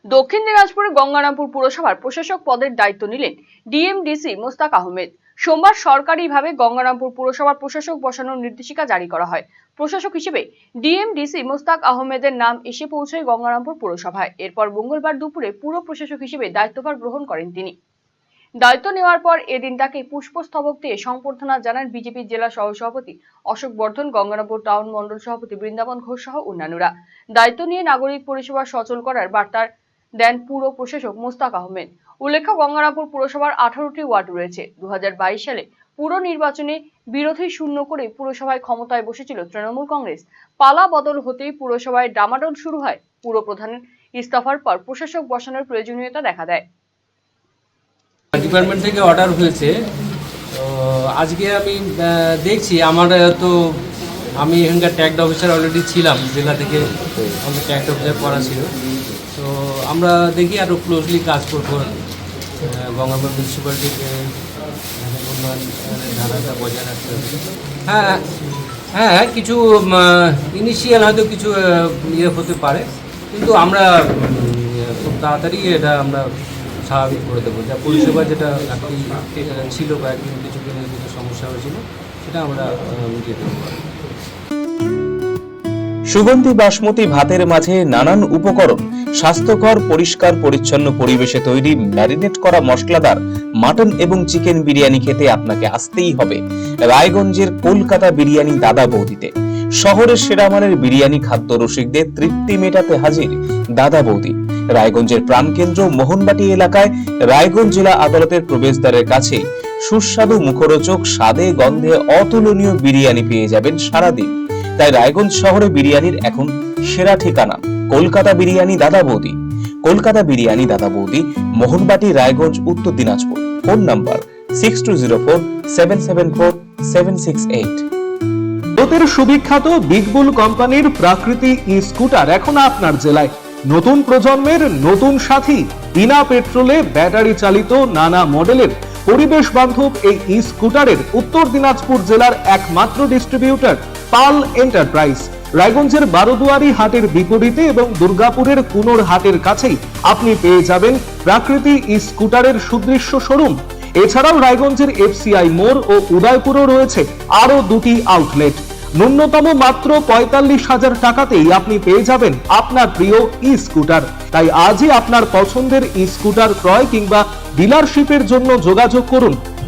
দক্ষিণ দিনাজপুরের গঙ্গারামপুর পুরসভার প্রশাসক পদের দায়িত্ব নিলেন ডিএমডিসি মোস্তাক আহমেদ। সোমবার সরকারিভাবে গঙ্গারামপুর পুরসভার প্রশাসক বসানোর নির্দেশিকা জারি করা হয়। প্রশাসক হিসেবে ডিএমডিসি মোস্তাক আহমেদের নাম এসে পৌঁছায় গঙ্গারামপুর পুরসভায়। এরপর মঙ্গলবার দুপুরে পুর প্রশাসক হিসেবে দায়িত্বভার গ্রহণ করেন তিনি। দায়িত্ব নেওয়ার পর এদিন তাকে পুষ্পস্তবক দিয়ে সংবর্ধনা জানান বিজেপি জেলা সহসভাপতি অশোক বর্ধন, গঙ্গারামপুর টাউন মন্ডল সভাপতি বৃন্দাবন ঘোষ সহ অন্যান্যরা। দায়িত্ব নিয়ে নাগরিক পরিষেবা সচল করার বার্তা দেন পুর প্রশাসক মোস্তাক আহমেদ। উল্লেখ্য, গঙ্গারামপুর পুরসভার 18টি ওয়ার্ড রয়েছে। 2022 সালে পুর নির্বাচনে বিরোধী শূন্য করে পুরসভায় ক্ষমতায় বসেছিল তৃণমূল কংগ্রেস। পালা বদল হতেই পুরসভায় ডামাডোল শুরু হয়। পুর প্রধানের ইস্তফার পর প্রশাসক বসানোর প্রয়োজনীয়তা দেখা দেয়। ডিপার্টমেন্ট থেকে অর্ডার হয়েছে, তো আজকে আমি দেখছি। আমি এখানকার ট্যাক্ট অফিসার অলরেডি ছিলাম, জেলা থেকে আমাদের ট্যাক্ট অফিসার করা ছিল। তো আমরা দেখি আরও ক্লোজলি কাজ করবো গঙ্গারামপুর মিউনিসিপ্যালিটিকে উন্নয়ন ধারাটা বজায় রাখতে হবে। হ্যাঁ, কিছু ইনিশিয়াল হয়তো কিছু হতে পারে, কিন্তু আমরা খুব তাড়াতাড়ি এটা আমরা স্বাভাবিক করে দেবো। যা পরিষেবা যেটা ছিল বা কিছুদিনের কিছু সমস্যা হয়েছিল, সেটা আমরা মিটিয়ে দেবো। সুগন্ধি বাসমতি ভাতের মাঝে নানান উপকরণ, স্বাস্থ্যকর পরিষ্কার পরিচ্ছন্ন পরিবেশে তৈরি ম্যারিনেট করা মশলাদার মাটন এবং চিকেন বিরিয়ানি খেতে আপনাকে আসতেই হবে রায়গঞ্জের কলকাতা বিরিয়ানি দাদা বৌদিতে। শহরের সেরা মানের বিরিয়ানি খাদ্য রসিকদের তৃপ্তি মেটাতে হাজির দাদা বৌদি। রায়গঞ্জের প্রাণকেন্দ্র মোহনবাটি এলাকায় রায়গঞ্জ জেলা আদালতের প্রবেশদ্বারের কাছে সুস্বাদু মুখরোচক স্বাদে গন্ধে অতুলনীয় বিরিয়ানি পেয়ে যাবেন সারাদিন। তাই রায়গঞ্জ শহরে বিরিয়ানির এখন সেরা ঠিকানা কলকাতা বিরিয়ানি দাদা বৌদি। কলকাতা বিরিয়ানি দাদা বৌদি, মোহনবাটি, রায়গঞ্জ, উত্তর দিনাজপুর। Phone number 6204774768। ভারতের সুবিখ্যাত বিগবুল কোম্পানির প্রাকৃতিক ই স্কুটার এখন আপনার জেলায়। নতুন প্রজন্মের নতুন সাথী, বিনা পেট্রোলে ব্যাটারি চালিত নানা মডেলের পরিবেশ বান্ধব এই ই স্কুটারের উত্তর দিনাজপুর জেলার একমাত্র ডিস্ট্রিবিউটর পাল এন্টারপ্রাইজ। রায়গঞ্জের বারোদুয়ারি হাটের বিপরীতে এবং দুর্গাপুরের কুনোর হাটের কাছেই আপনি পেয়ে যাবেন প্রাকৃতিক ই স্কুটারের সুদৃশ্য শোরুম। এছাড়াও রায়গঞ্জের এফসিআই মোড় ও উদয়পুরেও রয়েছে আরো দুটি আউটলেট। ন্যূনতম মাত্র 45,000 টাকাতেই আপনি পেয়ে যাবেন আপনার প্রিয় ই স্কুটার। তাই আজই আপনার পছন্দের ই স্কুটার ক্রয় কিংবা ডিলারশিপের জন্য যোগাযোগ করুন